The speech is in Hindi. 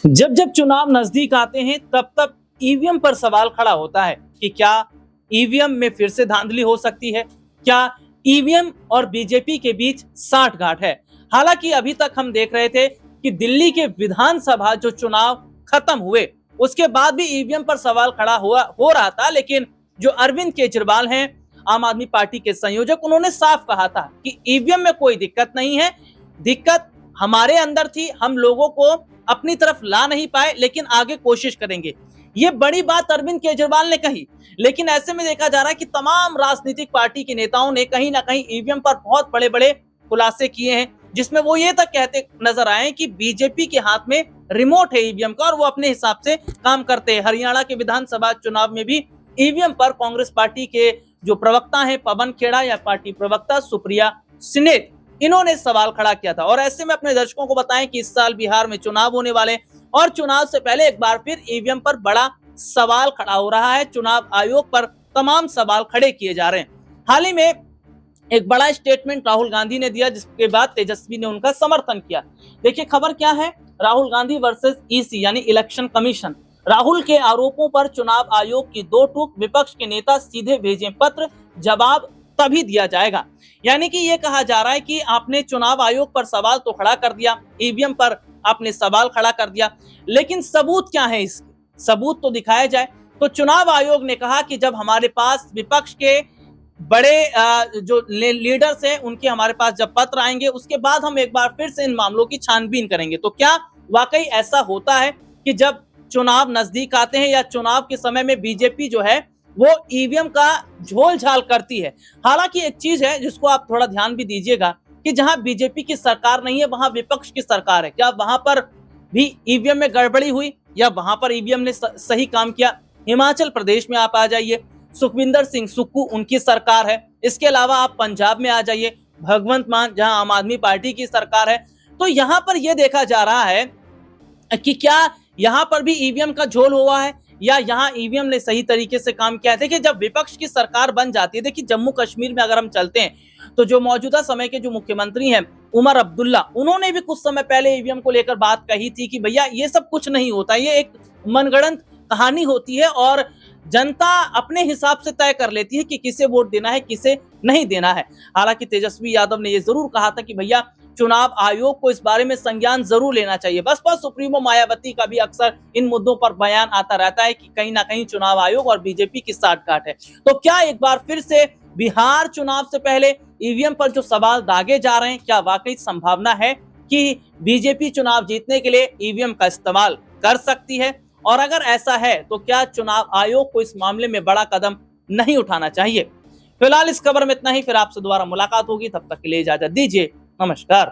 जब जब चुनाव नजदीक आते हैं तब तब ईवीएम पर सवाल खड़ा होता है कि क्या ईवीएम में फिर से धांधली हो सकती है, क्या ईवीएम और बीजेपी के बीच साठगांठ है। हालांकि अभी तक हम देख रहे थे कि दिल्ली के विधानसभा जो चुनाव खत्म हुए उसके बाद भी ईवीएम पर सवाल खड़ा हो रहा था, लेकिन जो अरविंद केजरीवाल हैं, आम आदमी पार्टी के संयोजक, उन्होंने साफ कहा था कि ईवीएम में कोई दिक्कत नहीं है, दिक्कत हमारे अंदर थी, हम लोगों को अपनी तरफ ला नहीं पाए, लेकिन आगे कोशिश करेंगे। ये बड़ी बात अरविंद केजरीवाल ने कही। लेकिन ऐसे में देखा जा रहा है कि तमाम राजनीतिक पार्टी के नेताओं ने कहीं ना कहीं ईवीएम पर बहुत बड़े बड़े खुलासे किए हैं, जिसमें वो ये तक कहते नजर आए कि बीजेपी के हाथ में रिमोट है ईवीएम का और वो अपने हिसाब से काम करते हैं। हरियाणा के विधानसभा चुनाव में भी ईवीएम पर कांग्रेस पार्टी के जो प्रवक्ता हैं पवन खेड़ा या पार्टी प्रवक्ता सुप्रिया सिनेत, इन्होंने सवाल खड़ा किया था। और ऐसे में अपने दर्शकों को बताएं कि इस साल बिहार में चुनाव होने वाले और चुनाव से पहले एक बार फिर ईवीएम पर बड़ा सवाल खड़ा हो रहा है। चुनाव आयोग पर तमाम सवाल खड़े किए जा रहे हैं। हाल ही में एक बड़ा स्टेटमेंट राहुल गांधी ने दिया, जिसके बाद तेजस्वी ने उनका समर्थन किया। देखिए खबर क्या है, राहुल गांधी वर्सेस ईसी यानी इलेक्शन कमीशन। राहुल के आरोपों पर चुनाव आयोग की दो टूक, विपक्ष के नेता सीधे भेजें पत्र, जवाब तभी दिया जाएगा। यानी कि ये कहा जा रहा है कि आपने चुनाव आयोग पर सवाल तो खड़ा कर दिया, ईवीएम पर आपने सवाल खड़ा कर दिया, लेकिन सबूत क्या है इसके, सबूत तो दिखाया जाए। तो चुनाव आयोग ने कहा कि जब हमारे पास विपक्ष के बड़े जो लीडर्स हैं उनके हमारे पास जब पत्र आएंगे, उसके बाद हम एक बार फिर से इन मामलों की छानबीन करेंगे। तो क्या वाकई ऐसा होता है कि जब चुनाव नजदीक आते हैं या चुनाव के समय में बीजेपी जो है वो ईवीएम का झोल झाल करती है? हालांकि एक चीज है जिसको आप थोड़ा ध्यान भी दीजिएगा कि जहां बीजेपी की सरकार नहीं है वहां विपक्ष की सरकार है। क्या वहां पर भी ईवीएम में गड़बड़ी हुई या वहां पर ईवीएम ने सही काम किया? हिमाचल प्रदेश में आप आ जाइए, सुखविंदर सिंह सुक्खू उनकी सरकार है। इसके अलावा आप पंजाब में आ जाइए, भगवंत मान जहां आम आदमी पार्टी की सरकार है। तो यहाँ पर यह देखा जा रहा है कि क्या यहाँ पर भी ईवीएम का झोल हुआ है या यहाँ ईवीएम ने सही तरीके से काम किया है। देखिए जब विपक्ष की सरकार बन जाती है, देखिए जम्मू कश्मीर में अगर हम चलते हैं तो जो मौजूदा समय के जो मुख्यमंत्री हैं उमर अब्दुल्ला, उन्होंने भी कुछ समय पहले ईवीएम को लेकर बात कही थी कि भैया ये सब कुछ नहीं होता, ये एक मनगढ़ंत कहानी होती है और जनता अपने हिसाब से तय कर लेती है कि किसे वोट देना है, किसे नहीं देना है। हालांकि तेजस्वी यादव ने यह जरूर कहा था कि भैया चुनाव आयोग को इस बारे में संज्ञान जरूर लेना चाहिए। बसपा सुप्रीमो मायावती का भी अक्सर इन मुद्दों पर बयान आता रहता है कि कहीं ना कहीं चुनाव आयोग और बीजेपी की साठगांठ है। तो क्या एक बार फिर से बिहार चुनाव से पहले ईवीएम पर जो सवाल दागे जा रहे हैं, क्या वाकई संभावना है कि बीजेपी चुनाव जीतने के लिए ईवीएम का इस्तेमाल कर सकती है? और अगर ऐसा है तो क्या चुनाव आयोग को इस मामले में बड़ा कदम नहीं उठाना चाहिए? फिलहाल इस खबर में इतना ही, फिर आपसे दोबारा मुलाकात होगी, तब तक के लिए इजाजत दीजिए। नमस्कार।